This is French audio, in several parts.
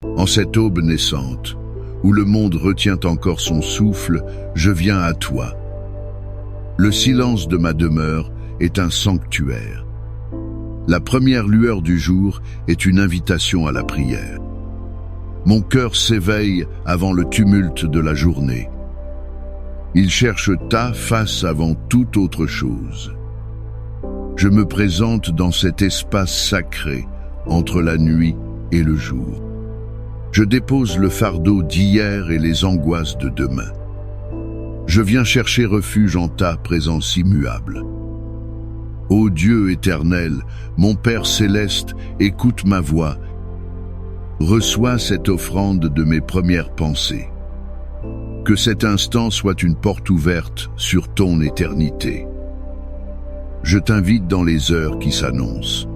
En cette aube naissante, où le monde retient encore son souffle, je viens à toi. Le silence de ma demeure est un sanctuaire. La première lueur du jour est une invitation à la prière. Mon cœur s'éveille avant le tumulte de la journée. Il cherche ta face avant toute autre chose. Je me présente dans cet espace sacré entre la nuit et le jour. Je dépose le fardeau d'hier et les angoisses de demain. Je viens chercher refuge en ta présence immuable. Ô Dieu éternel, mon Père céleste, écoute ma voix. Reçois cette offrande de mes premières pensées. Que cet instant soit une porte ouverte sur ton éternité. Je t'invite dans les heures qui s'annoncent.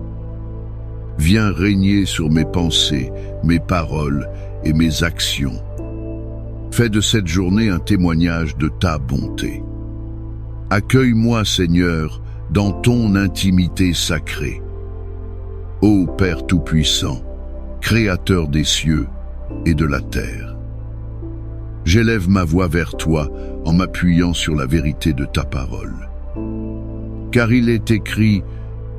Viens régner sur mes pensées, mes paroles et mes actions. Fais de cette journée un témoignage de ta bonté. Accueille-moi, Seigneur, dans ton intimité sacrée. Ô Père Tout-Puissant, Créateur des cieux et de la terre, j'élève ma voix vers toi en m'appuyant sur la vérité de ta parole. Car il est écrit,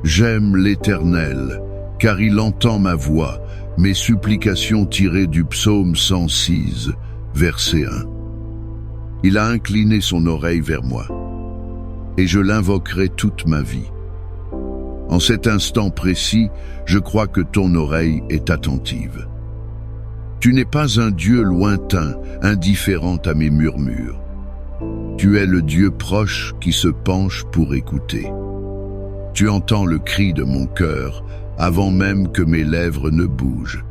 j'aime l'Éternel, car il entend ma voix, mes supplications tirées du psaume 106, verset 1. Il a incliné son oreille vers moi, et je l'invoquerai toute ma vie. En cet instant précis, je crois que ton oreille est attentive. Tu n'es pas un Dieu lointain, indifférent à mes murmures. Tu es le Dieu proche qui se penche pour écouter. Tu entends le cri de mon cœur avant même que mes lèvres ne bougent.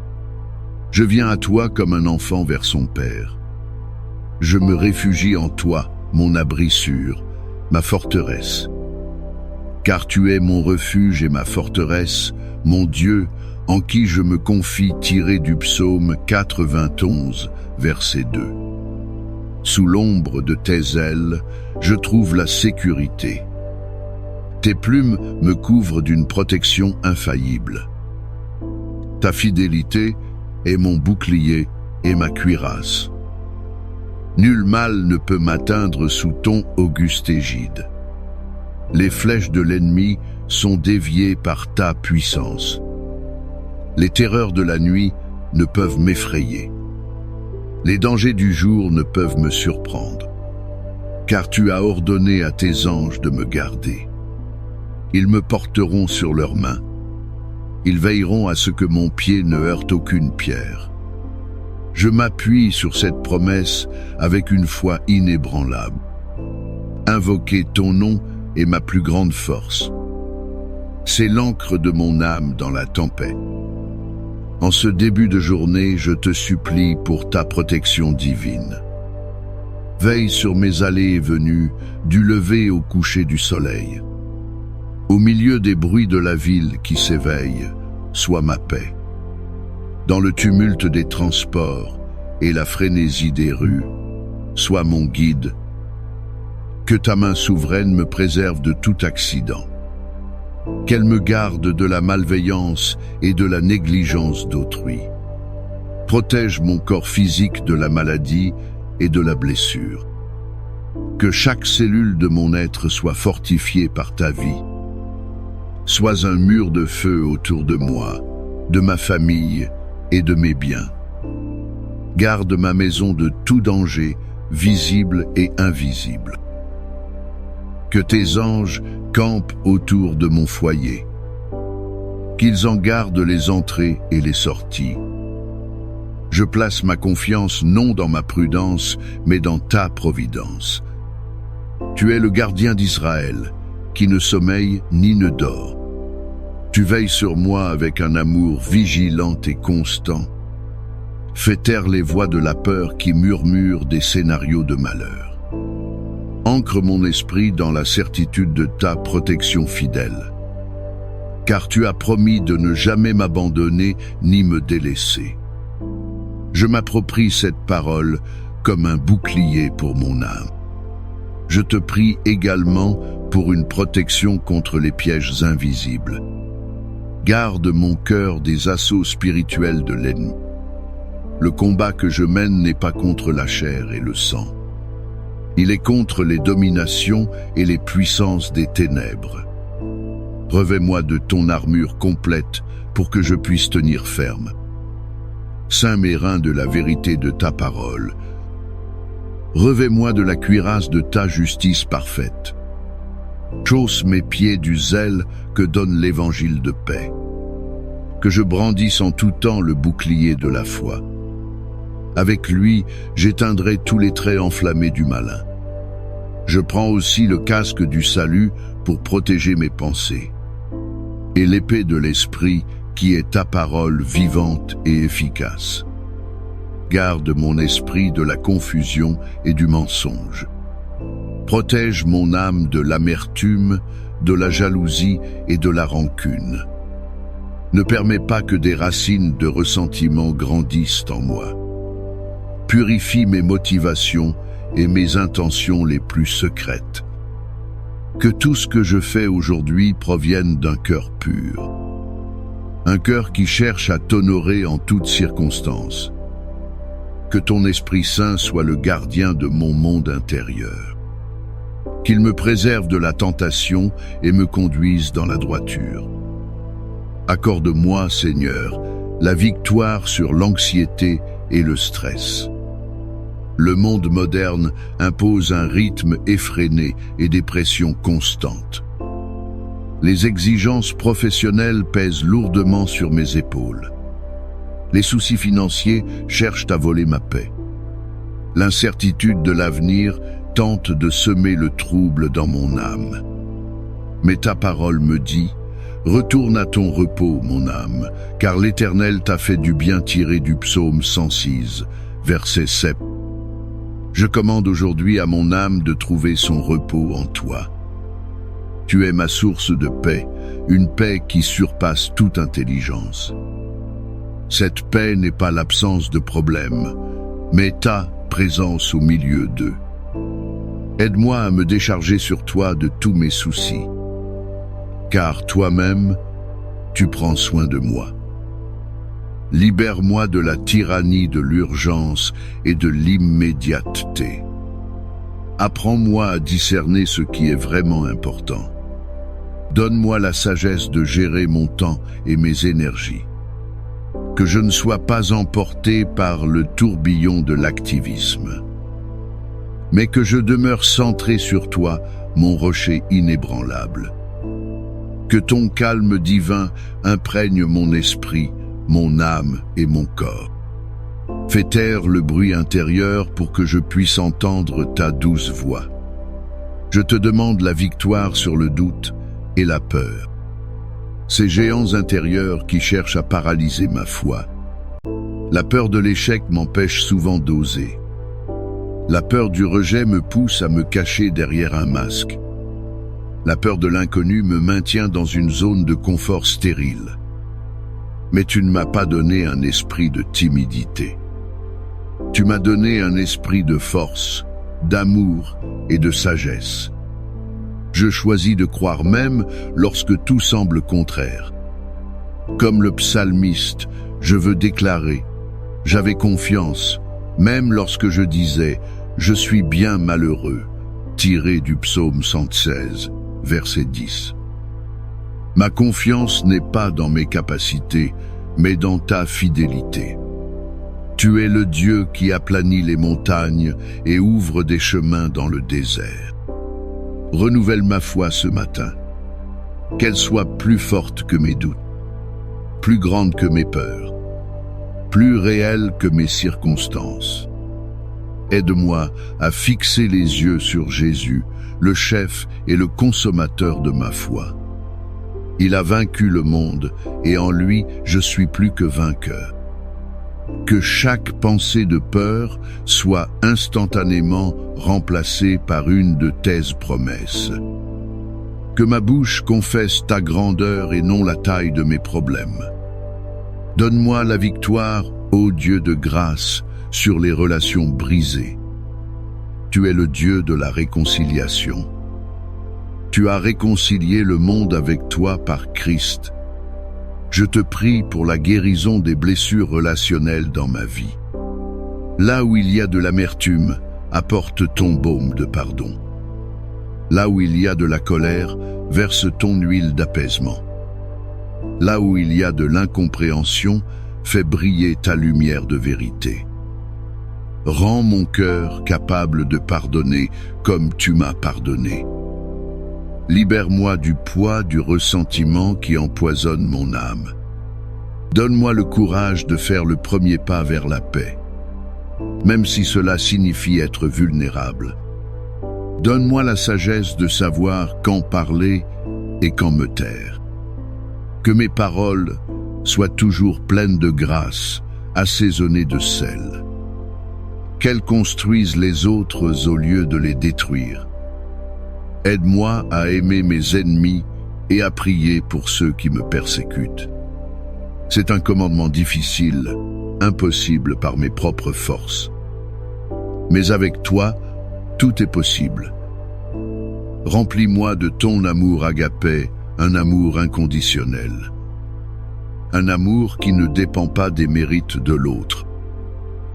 Je viens à toi comme un enfant vers son père. Je me réfugie en toi, mon abri sûr, ma forteresse. Car tu es mon refuge et ma forteresse, mon Dieu, en qui je me confie, tiré du psaume 91, verset 2. Sous l'ombre de tes ailes, je trouve la sécurité. Tes plumes me couvrent d'une protection infaillible. Ta fidélité est mon bouclier et ma cuirasse. Nul mal ne peut m'atteindre sous ton auguste égide. Les flèches de l'ennemi sont déviées par ta puissance. Les terreurs de la nuit ne peuvent m'effrayer. Les dangers du jour ne peuvent me surprendre. Car tu as ordonné à tes anges de me garder. Ils me porteront sur leurs mains. Ils veilleront à ce que mon pied ne heurte aucune pierre. Je m'appuie sur cette promesse avec une foi inébranlable. Invoquer ton nom est ma plus grande force. C'est l'ancre de mon âme dans la tempête. En ce début de journée, je te supplie pour ta protection divine. Veille sur mes allées et venues, du lever au coucher du soleil. Au milieu des bruits de la ville qui s'éveillent, sois ma paix. Dans le tumulte des transports et la frénésie des rues, sois mon guide. Que ta main souveraine me préserve de tout accident. Qu'elle me garde de la malveillance et de la négligence d'autrui. Protège mon corps physique de la maladie et de la blessure. Que chaque cellule de mon être soit fortifiée par ta vie. Sois un mur de feu autour de moi, de ma famille et de mes biens. Garde ma maison de tout danger, visible et invisible. Que tes anges campent autour de mon foyer. Qu'ils en gardent les entrées et les sorties. Je place ma confiance non dans ma prudence, mais dans ta providence. Tu es le gardien d'Israël, qui ne sommeille ni ne dort. Tu veilles sur moi avec un amour vigilant et constant. Fais taire les voix de la peur qui murmurent des scénarios de malheur. Ancre mon esprit dans la certitude de ta protection fidèle. Car tu as promis de ne jamais m'abandonner ni me délaisser. Je m'approprie cette parole comme un bouclier pour mon âme. Je te prie également pour une protection contre les pièges invisibles. Garde mon cœur des assauts spirituels de l'ennemi. le combat que je mène n'est pas contre la chair et le sang. Il est contre les dominations et les puissances des ténèbres. Revêt-moi de ton armure complète pour que je puisse tenir ferme. Ceins mes reins de la vérité de ta parole. Revêt-moi de la cuirasse de ta justice parfaite. Chausse mes pieds du zèle que donne l'évangile de paix. Que je brandisse en tout temps le bouclier de la foi. Avec lui, j'éteindrai tous les traits enflammés du malin. Je prends aussi le casque du salut pour protéger mes pensées. Et l'épée de l'esprit qui est ta parole vivante et efficace. Garde mon esprit de la confusion et du mensonge. Protège mon âme de l'amertume, de la jalousie et de la rancune. Ne permets pas que des racines de ressentiment grandissent en moi. Purifie mes motivations et mes intentions les plus secrètes. Que tout ce que je fais aujourd'hui provienne d'un cœur pur. Un cœur qui cherche à t'honorer en toutes circonstances. Que ton Esprit Saint soit le gardien de mon monde intérieur. Qu'il me préserve de la tentation et me conduise dans la droiture. Accorde-moi, Seigneur, la victoire sur l'anxiété et le stress. Le monde moderne impose un rythme effréné et des pressions constantes. Les exigences professionnelles pèsent lourdement sur mes épaules. Les soucis financiers cherchent à voler ma paix. L'incertitude de l'avenir tente de semer le trouble dans mon âme. Mais ta parole me dit: retourne à ton repos, mon âme, car l'Éternel t'a fait du bien, tiré du psaume 106, verset 7. Je commande aujourd'hui à mon âme de trouver son repos en toi. Tu es ma source de paix, une paix qui surpasse toute intelligence. Cette paix n'est pas l'absence de problèmes, mais ta présence au milieu d'eux. Aide-moi à me décharger sur toi de tous mes soucis, car toi-même, tu prends soin de moi. Libère-moi de la tyrannie de l'urgence et de l'immédiateté. Apprends-moi à discerner ce qui est vraiment important. Donne-moi la sagesse de gérer mon temps et mes énergies. Que je ne sois pas emporté par le tourbillon de l'activisme, mais que je demeure centré sur toi, mon rocher inébranlable. Que ton calme divin imprègne mon esprit, mon âme et mon corps. Fais taire le bruit intérieur pour que je puisse entendre ta douce voix. Je te demande la victoire sur le doute et la peur. Ces géants intérieurs qui cherchent à paralyser ma foi. La peur de l'échec m'empêche souvent d'oser. La peur du rejet me pousse à me cacher derrière un masque. La peur de l'inconnu me maintient dans une zone de confort stérile. Mais tu ne m'as pas donné un esprit de timidité. Tu m'as donné un esprit de force, d'amour et de sagesse. Je choisis de croire même lorsque tout semble contraire. Comme le psalmiste, je veux déclarer: j'avais confiance, même lorsque je disais: je suis bien malheureux, tiré du psaume 116, verset 10. Ma confiance n'est pas dans mes capacités, mais dans ta fidélité. Tu es le Dieu qui aplanit les montagnes et ouvre des chemins dans le désert. Renouvelle ma foi ce matin, qu'elle soit plus forte que mes doutes, plus grande que mes peurs, plus réelle que mes circonstances. Aide-moi à fixer les yeux sur Jésus, le chef et le consommateur de ma foi. Il a vaincu le monde, et en lui, je suis plus que vainqueur. Que chaque pensée de peur soit instantanément remplacée par une de tes promesses. Que ma bouche confesse ta grandeur et non la taille de mes problèmes. Donne-moi la victoire, ô Dieu de grâce, sur les relations brisées. Tu es le Dieu de la réconciliation. Tu as réconcilié le monde avec toi par Christ. je te prie pour la guérison des blessures relationnelles dans ma vie. Là où il y a de l'amertume, apporte ton baume de pardon. Là où il y a de la colère, verse ton huile d'apaisement. Là où il y a de l'incompréhension, fais briller ta lumière de vérité. Rends mon cœur capable de pardonner comme tu m'as pardonné. Libère-moi du poids du ressentiment qui empoisonne mon âme. Donne-moi le courage de faire le premier pas vers la paix, même si cela signifie être vulnérable. Donne-moi la sagesse de savoir quand parler et quand me taire. Que mes paroles soient toujours pleines de grâce, assaisonnées de sel. Qu'elles construisent les autres au lieu de les détruire. Aide-moi à aimer mes ennemis et à prier pour ceux qui me persécutent. C'est un commandement difficile, impossible par mes propres forces. Mais avec toi, tout est possible. Remplis-moi de ton amour agapé, un amour inconditionnel. Un amour qui ne dépend pas des mérites de l'autre.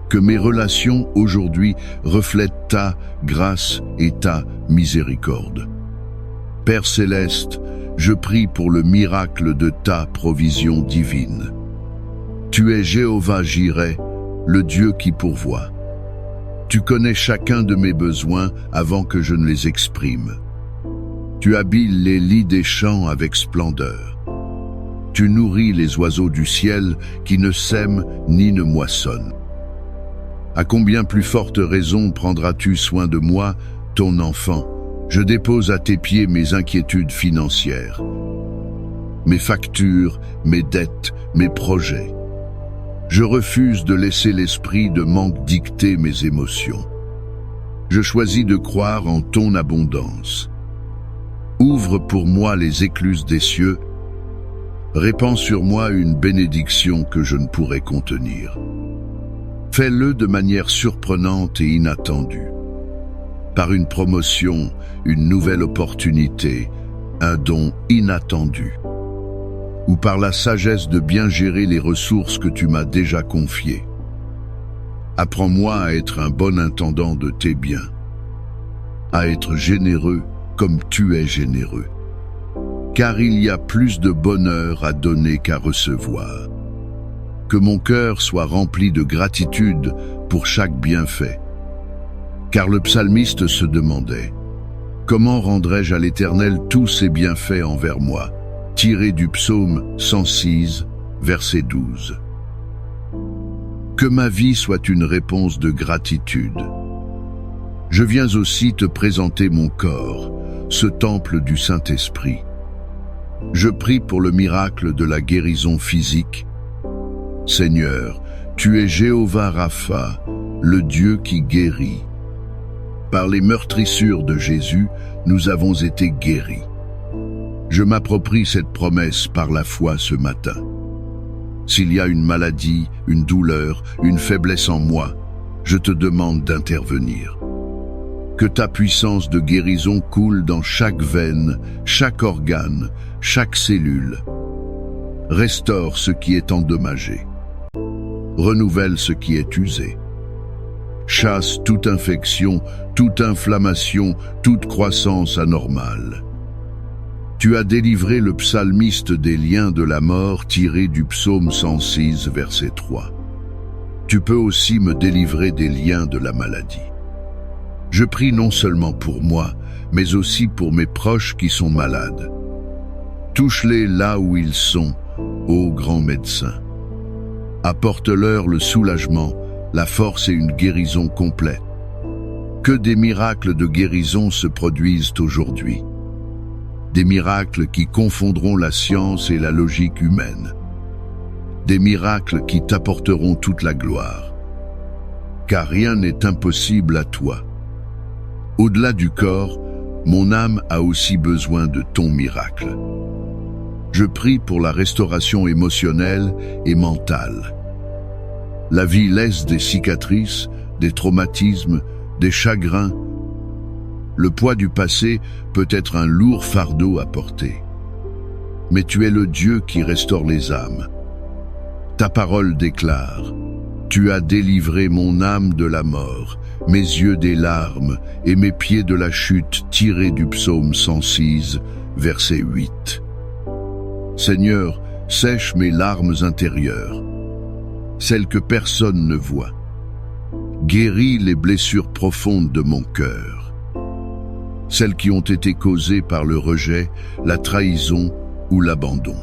Que mes relations aujourd'hui reflètent ta grâce et ta miséricorde. Père céleste, je prie pour le miracle de ta provision divine. Tu es Jéhovah Jireh, le Dieu qui pourvoit. Tu connais chacun de mes besoins avant que je ne les exprime. Tu habilles les lits des champs avec splendeur. Tu nourris les oiseaux du ciel qui ne sèment ni ne moissonnent. À combien plus forte raison prendras-tu soin de moi, ton enfant? Je dépose à tes pieds mes inquiétudes financières, mes factures, mes dettes, mes projets. Je refuse de laisser l'esprit de manque dicter mes émotions. Je choisis de croire en ton abondance. Ouvre pour moi les écluses des cieux. Répands sur moi une bénédiction que je ne pourrais contenir. Fais-le de manière surprenante et inattendue. Par une promotion, une nouvelle opportunité, un don inattendu. Ou par la sagesse de bien gérer les ressources que tu m'as déjà confiées. Apprends-moi à être un bon intendant de tes biens, à être généreux comme tu es généreux. Car il y a plus de bonheur à donner qu'à recevoir. Que mon cœur soit rempli de gratitude pour chaque bienfait. Car le psalmiste se demandait, « Comment rendrai-je à l'Éternel tous ses bienfaits envers moi ?» Tiré du psaume 106, verset 12. Que ma vie soit une réponse de gratitude. Je viens aussi te présenter mon corps, ce temple du Saint-Esprit. Je prie pour le miracle de la guérison physique. Seigneur, tu es Jéhovah Rapha, le Dieu qui guérit. Par les meurtrissures de Jésus, nous avons été guéris. Je m'approprie cette promesse par la foi ce matin. S'il y a une maladie, une douleur, une faiblesse en moi, je te demande d'intervenir. Que ta puissance de guérison coule dans chaque veine, chaque organe, chaque cellule. Restaure ce qui est endommagé. Renouvelle ce qui est usé. Chasse toute infection, toute inflammation, toute croissance anormale. Tu as délivré le psalmiste des liens de la mort tiré du psaume 106, verset 3. Tu peux aussi me délivrer des liens de la maladie. Je prie non seulement pour moi, mais aussi pour mes proches qui sont malades. Touche-les là où ils sont, ô grand médecin. Apporte-leur le soulagement, la force et une guérison complète. Que des miracles de guérison se produisent aujourd'hui. Des miracles qui confondront la science et la logique humaine. Des miracles qui t'apporteront toute la gloire. Car rien n'est impossible à toi. Au-delà du corps, mon âme a aussi besoin de ton miracle. Je prie pour la restauration émotionnelle et mentale. La vie laisse des cicatrices, des traumatismes, des chagrins. Le poids du passé peut être un lourd fardeau à porter. mais tu es le Dieu qui restaure les âmes. Ta parole déclare: tu as délivré mon âme de la mort, mes yeux des larmes et mes pieds de la chute, tiré du psaume 106, verset 8. Seigneur, sèche mes larmes intérieures, celles que personne ne voit. Guéris les blessures profondes de mon cœur, celles qui ont été causées par le rejet, la trahison ou l'abandon.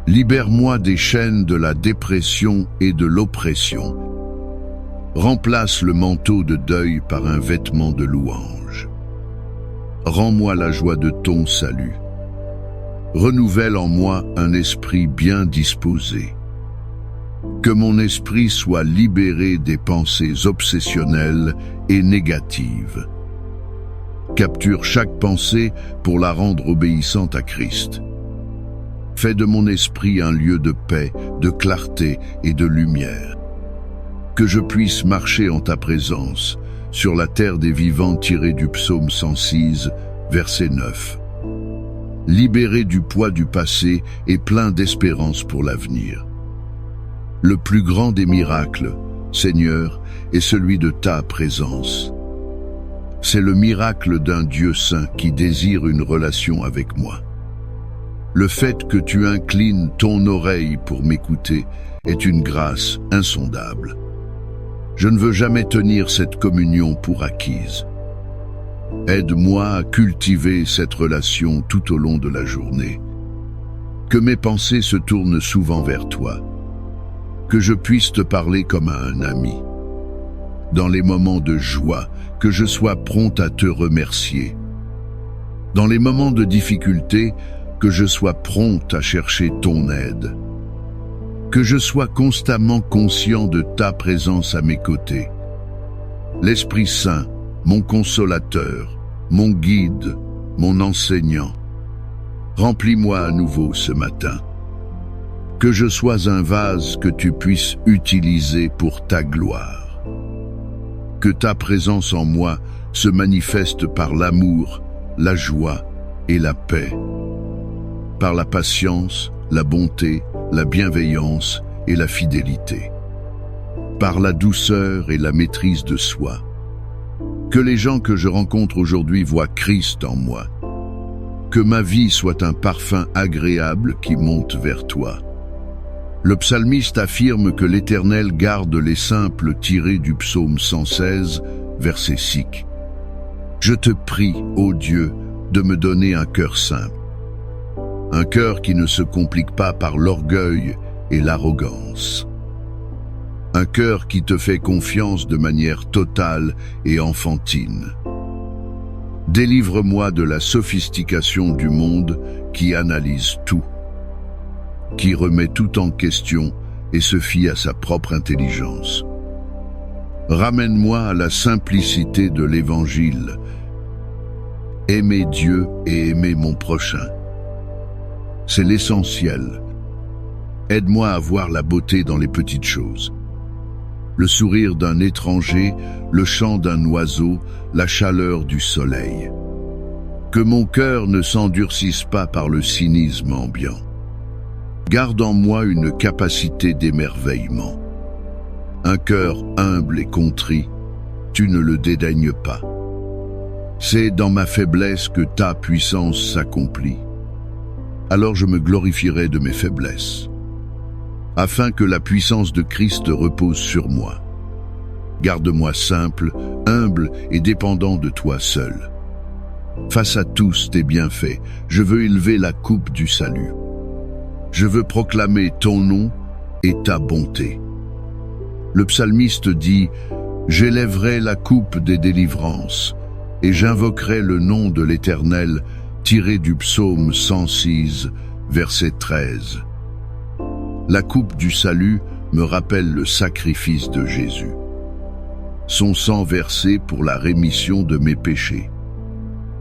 Libère-moi des chaînes de la dépression et de l'oppression. Remplace le manteau de deuil par un vêtement de louange. Rends-moi la joie de ton salut. Renouvelle en moi un esprit bien disposé. Que mon esprit soit libéré des pensées obsessionnelles et négatives. Capture chaque pensée pour la rendre obéissante à Christ. Fais de mon esprit un lieu de paix, de clarté et de lumière. Que je puisse marcher en ta présence, sur la terre des vivants, tiré du psaume 106, verset 9. Libéré du poids du passé et plein d'espérance pour l'avenir. Le plus grand des miracles, Seigneur, est celui de ta présence. C'est le miracle d'un Dieu saint qui désire une relation avec moi. Le fait que tu inclines ton oreille pour m'écouter est une grâce insondable. Je ne veux jamais tenir cette communion pour acquise. Aide-moi à cultiver cette relation tout au long de la journée. Que mes pensées se tournent souvent vers toi. Que je puisse te parler comme à un ami. Dans les moments de joie, que je sois prompt à te remercier. Dans les moments de difficulté, que je sois prompt à chercher ton aide. Que je sois constamment conscient de ta présence à mes côtés. L'Esprit Saint, mon consolateur, mon guide, mon enseignant. Remplis-moi à nouveau ce matin. Que je sois un vase que tu puisses utiliser pour ta gloire. Que ta présence en moi se manifeste par l'amour, la joie et la paix. Par la patience, la bonté, la bienveillance et la fidélité. Par la douceur et la maîtrise de soi. Que les gens que je rencontre aujourd'hui voient Christ en moi. Que ma vie soit un parfum agréable qui monte vers toi. Le psalmiste affirme que l'Éternel garde les simples, tirés du psaume 116, verset 6. Je te prie, ô Dieu, de me donner un cœur simple. Un cœur qui ne se complique pas par l'orgueil et l'arrogance. Un cœur qui te fait confiance de manière totale et enfantine. Délivre-moi de la sophistication du monde qui analyse tout, qui remet tout en question et se fie à sa propre intelligence. Ramène-moi à la simplicité de l'Évangile. Aimer Dieu et aimer mon prochain. C'est l'essentiel. Aide-moi à voir la beauté dans les petites choses. Le sourire d'un étranger, le chant d'un oiseau, la chaleur du soleil. Que mon cœur ne s'endurcisse pas par le cynisme ambiant. Garde en moi une capacité d'émerveillement. Un cœur humble et contrit, tu ne le dédaignes pas. C'est dans ma faiblesse que ta puissance s'accomplit. Alors je me glorifierai de mes faiblesses, afin que la puissance de Christ repose sur moi. Garde-moi simple, humble et dépendant de toi seul. Face à tous tes bienfaits, je veux élever la coupe du salut. Je veux proclamer ton nom et ta bonté. Le psalmiste dit « J'élèverai la coupe des délivrances et j'invoquerai le nom de l'Éternel » tiré du psaume 106, verset 13. La coupe du salut me rappelle le sacrifice de Jésus. Son sang versé pour la rémission de mes péchés.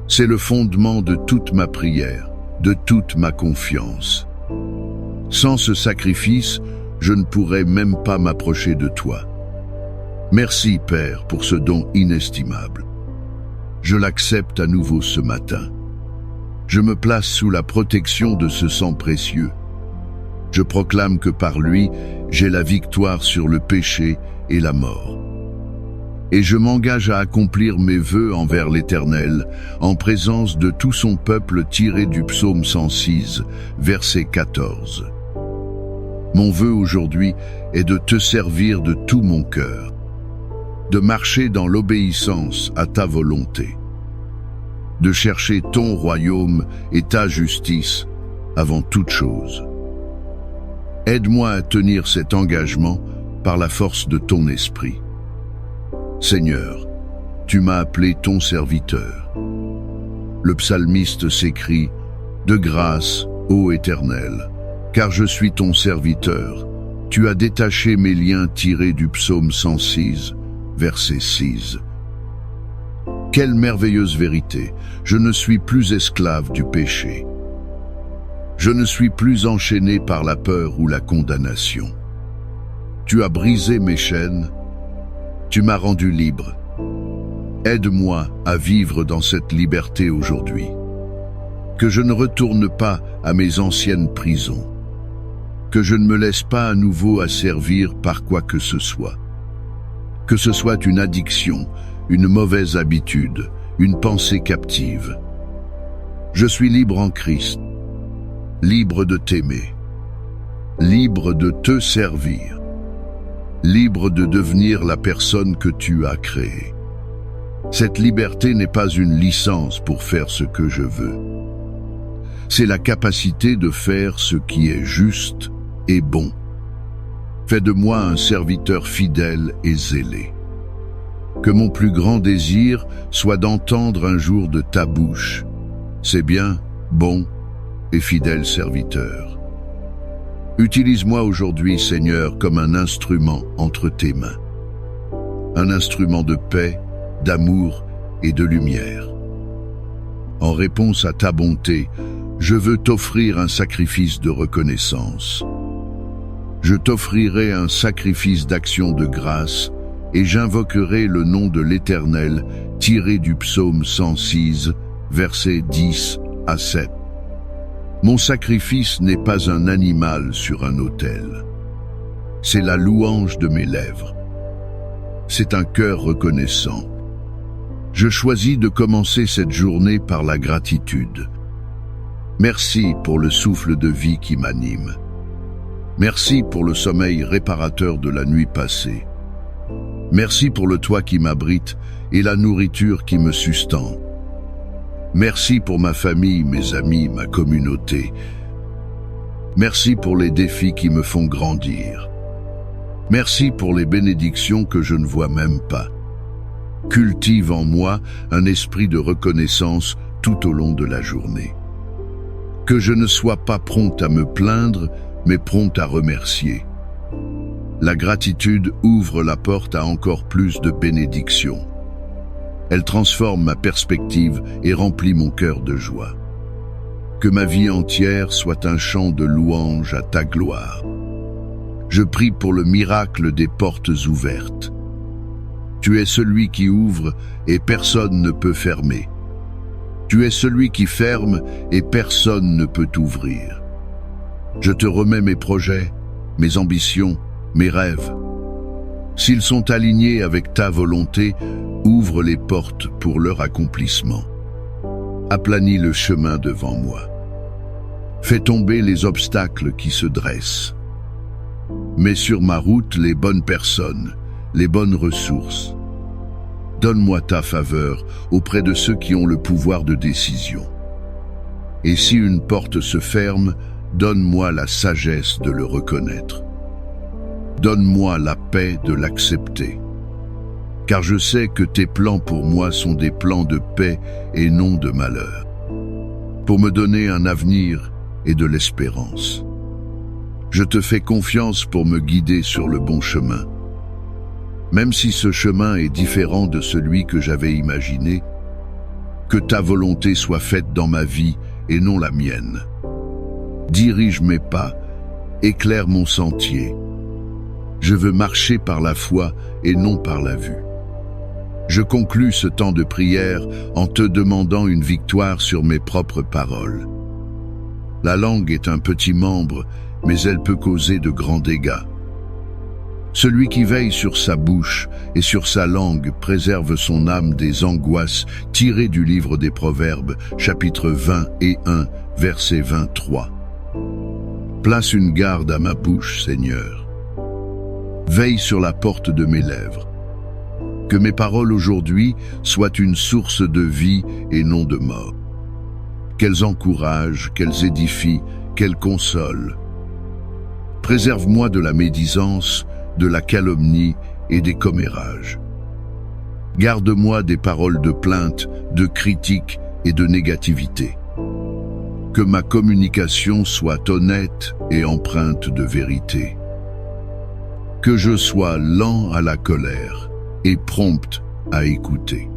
C'est le fondement de toute ma prière, de toute ma confiance. Sans ce sacrifice, je ne pourrais même pas m'approcher de toi. Merci, Père, pour ce don inestimable. Je l'accepte à nouveau ce matin. Je me place sous la protection de ce sang précieux. Je proclame que par lui, j'ai la victoire sur le péché et la mort. Et je m'engage à accomplir mes vœux envers l'Éternel, en présence de tout son peuple tiré du psaume 106, verset 14. Mon vœu aujourd'hui est de te servir de tout mon cœur, de marcher dans l'obéissance à ta volonté, de chercher ton royaume et ta justice avant toute chose. Aide-moi à tenir cet engagement par la force de ton esprit. Seigneur, tu m'as appelé ton serviteur. Le psalmiste s'écrie « De grâce, ô Éternel, car je suis ton serviteur. Tu as détaché mes liens tirés du psaume 106, verset 6. Quelle merveilleuse vérité! Je ne suis plus esclave du péché. Je ne suis plus enchaîné par la peur ou la condamnation. Tu as brisé mes chaînes, tu m'as rendu libre. Aide-moi à vivre dans cette liberté aujourd'hui. Que je ne retourne pas à mes anciennes prisons. Que je ne me laisse pas à nouveau asservir par quoi que ce soit. Que ce soit une addiction, une mauvaise habitude, une pensée captive. Je suis libre en Christ, libre de t'aimer, libre de te servir, libre de devenir la personne que tu as créée. Cette liberté n'est pas une licence pour faire ce que je veux. C'est la capacité de faire ce qui est juste et bon. Fais de moi un serviteur fidèle et zélé. Que mon plus grand désir soit d'entendre un jour de ta bouche « C'est bien, bon et fidèle serviteur ». Utilise-moi aujourd'hui, Seigneur, comme un instrument entre tes mains. Un instrument de paix, d'amour et de lumière. En réponse à ta bonté, je veux t'offrir un sacrifice de reconnaissance. Je t'offrirai un sacrifice d'action de grâce et j'invoquerai le nom de l'Éternel tiré du psaume 106, versets 10 à 7. Mon sacrifice n'est pas un animal sur un autel. C'est la louange de mes lèvres. C'est un cœur reconnaissant. Je choisis de commencer cette journée par la gratitude. Merci pour le souffle de vie qui m'anime. Merci pour le sommeil réparateur de la nuit passée. Merci pour le toit qui m'abrite et la nourriture qui me sustente. Merci pour ma famille, mes amis, ma communauté. Merci pour les défis qui me font grandir. Merci pour les bénédictions que je ne vois même pas. Cultive en moi un esprit de reconnaissance tout au long de la journée. Que je ne sois pas prompt à me plaindre, mais prompt à remercier. La gratitude ouvre la porte à encore plus de bénédictions. Elle transforme ma perspective et remplit mon cœur de joie. Que ma vie entière soit un chant de louange à ta gloire. Je prie pour le miracle des portes ouvertes. Tu es celui qui ouvre et personne ne peut fermer. Tu es celui qui ferme et personne ne peut ouvrir. Je te remets mes projets, mes ambitions, mes rêves. S'ils sont alignés avec ta volonté, ouvre les portes pour leur accomplissement. Aplanis le chemin devant moi. Fais tomber les obstacles qui se dressent. Mets sur ma route les bonnes personnes, les bonnes ressources. Donne-moi ta faveur auprès de ceux qui ont le pouvoir de décision. Et si une porte se ferme, donne-moi la sagesse de le reconnaître. Donne-moi la paix de l'accepter. Car je sais que tes plans pour moi sont des plans de paix et non de malheur. Pour me donner un avenir et de l'espérance. Je te fais confiance pour me guider sur le bon chemin. Même si ce chemin est différent de celui que j'avais imaginé, que ta volonté soit faite dans ma vie et non la mienne. Dirige mes pas, éclaire mon sentier. Je veux marcher par la foi et non par la vue. Je conclus ce temps de prière en te demandant une victoire sur mes propres paroles. La langue est un petit membre, mais elle peut causer de grands dégâts. Celui qui veille sur sa bouche et sur sa langue préserve son âme des angoisses tirées du livre des Proverbes, chapitre 20 et 1, verset 23. Place une garde à ma bouche, Seigneur. Veille sur la porte de mes lèvres. Que mes paroles aujourd'hui soient une source de vie et non de mort. Qu'elles encouragent, qu'elles édifient, qu'elles consolent. Préserve-moi de la médisance, de la calomnie et des commérages. Garde-moi des paroles de plainte, de critique et de négativité. Que ma communication soit honnête et empreinte de vérité. Que je sois lent à la colère et prompt à écouter.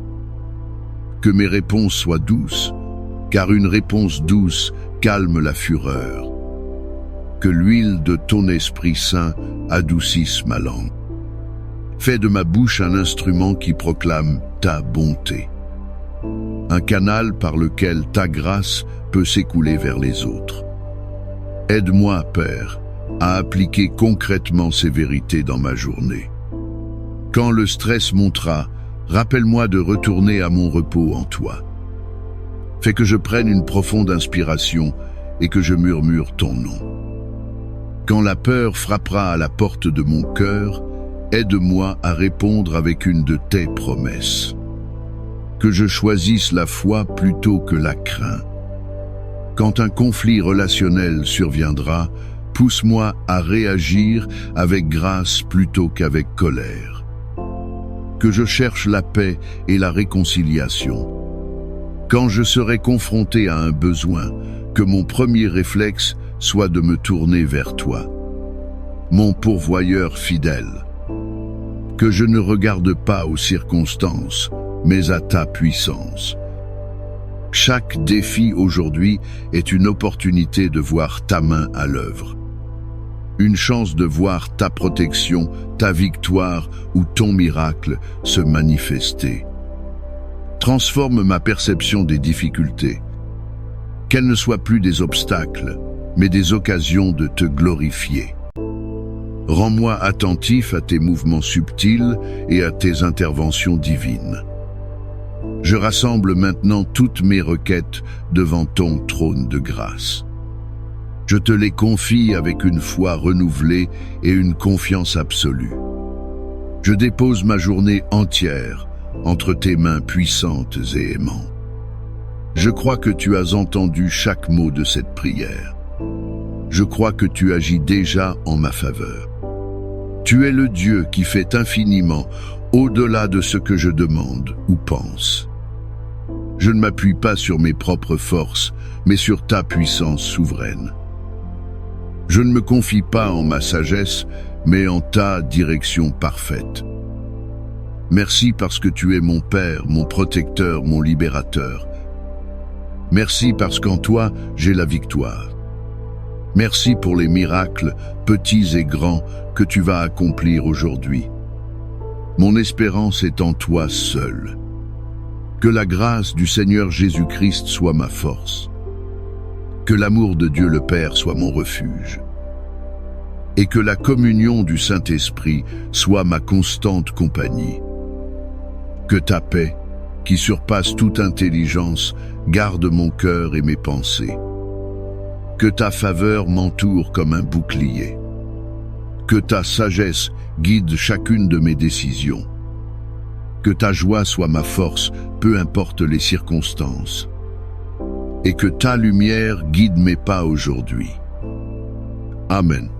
Que mes réponses soient douces, car une réponse douce calme la fureur. Que l'huile de ton Esprit Saint adoucisse ma langue. Fais de ma bouche un instrument qui proclame ta bonté. Un canal par lequel ta grâce peut s'écouler vers les autres. Aide-moi, Père, à appliquer concrètement ces vérités dans ma journée. Quand le stress montera, rappelle-moi de retourner à mon repos en toi. Fais que je prenne une profonde inspiration et que je murmure ton nom. Quand la peur frappera à la porte de mon cœur, aide-moi à répondre avec une de tes promesses. Que je choisisse la foi plutôt que la crainte. Quand un conflit relationnel surviendra, pousse-moi à réagir avec grâce plutôt qu'avec colère. Que je cherche la paix et la réconciliation. Quand je serai confronté à un besoin, que mon premier réflexe soit de me tourner vers toi, mon pourvoyeur fidèle. Que je ne regarde pas aux circonstances, mais à ta puissance. Chaque défi aujourd'hui est une opportunité de voir ta main à l'œuvre. Une chance de voir ta protection, ta victoire ou ton miracle se manifester. Transforme ma perception des difficultés. Qu'elles ne soient plus des obstacles, mais des occasions de te glorifier. Rends-moi attentif à tes mouvements subtils et à tes interventions divines. Je rassemble maintenant toutes mes requêtes devant ton trône de grâce. Je te les confie avec une foi renouvelée et une confiance absolue. Je dépose ma journée entière entre tes mains puissantes et aimantes. Je crois que tu as entendu chaque mot de cette prière. Je crois que tu agis déjà en ma faveur. Tu es le Dieu qui fait infiniment au-delà de ce que je demande ou pense. Je ne m'appuie pas sur mes propres forces, mais sur ta puissance souveraine. Je ne me confie pas en ma sagesse, mais en ta direction parfaite. Merci parce que tu es mon Père, mon protecteur, mon libérateur. Merci parce qu'en toi, j'ai la victoire. Merci pour les miracles, petits et grands, que tu vas accomplir aujourd'hui. Mon espérance est en toi seul. Que la grâce du Seigneur Jésus-Christ soit ma force. Que l'amour de Dieu le Père soit mon refuge. Et que la communion du Saint-Esprit soit ma constante compagnie. Que ta paix, qui surpasse toute intelligence, garde mon cœur et mes pensées. Que ta faveur m'entoure comme un bouclier. Que ta sagesse guide chacune de mes décisions. Que ta joie soit ma force, peu importe les circonstances. Et que ta lumière guide mes pas aujourd'hui. Amen.